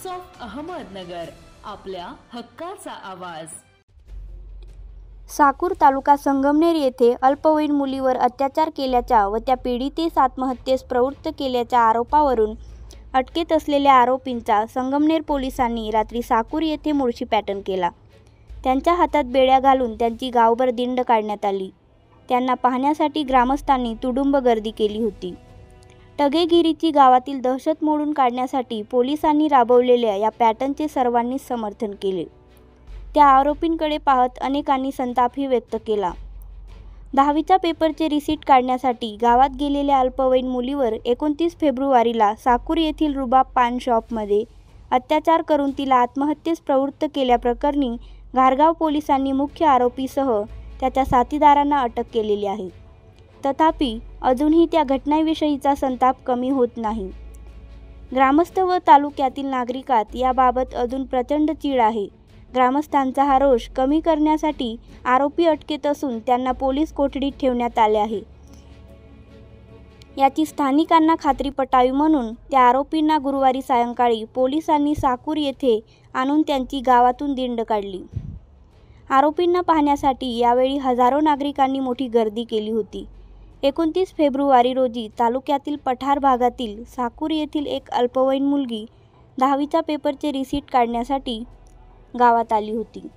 Of Ahmednagar, आपल्या हक्काचा आवाज। साकूर तालुका संगमनेर येथे अल्पवयीन मुलीवर अत्याचार केल्याच्या व त्या पीडितेस आत्महत्येस प्रवृत्त केल्याच्या आरोपावरून अटकेत असलेल्या आरोपींचा संगमनेर पोलिसांनी रात्री साकूर येथे मुळशीपॅटर्न केला। त्यांच्या हातात बेड्या घालून त्यांची गावभर दिंड काढण्यात आली। त्यांना पाहण्यासाठी ग्रामस्थांनी तुडुंब गर्दी केली होती। टगेगिरीची गावातील दहशत मोडून काढण्यासाठी पोलिसांनी राबवलेल्या या पॅटर्नचे सर्वांनीच समर्थन केले। त्या आरोपींकडे पाहत अनेकांनी संतापही व्यक्त केला। 10वीच्या पेपरचे रिसीट काढण्यासाठी गावात गेलेल्या अल्पवयीन मुलीवर 29 फेब्रुवारीला साकूर येथील रुबाब पान शॉपमध्ये अत्याचार करून तिला आत्महत्येस प्रवृत्त केल्याप्रकरणी घारगाव पोलिसांनी मुख्य आरोपीसह त्याच्या साथीदारांना अटक केलेली आहे। तथापि अजूनही त्या घटनेविषयीचा संताप कमी होत नाही। ग्रामस्थ व तालुक्यातील नागरिकात याबाबत अजून प्रचंड चीड आहे। ग्रामस्थांचा हा रोष कमी करण्यासाठी आरोपी अटकेत असून त्यांना पोलीस कोठडीत ठेवण्यात आले आहे। याची स्थानिकांना खात्री पटावी म्हणून त्या आरोपींना गुरुवारी सायंकाळी पोलिसांनी साकूर येथे आणून त्यांची गावातून दिंड काढली। आरोपींना पाहण्यासाठी यावेळी हजारो नागरिकांनी मोठी गर्दी केली होती। 29 फेब्रुवारी रोजी तालुक्यातील पठार भागातील साकूर येथील एक अल्पवयीन मुलगी 10वीच्या पेपरचे रिसीट काढण्यासाठी गावात आली होती।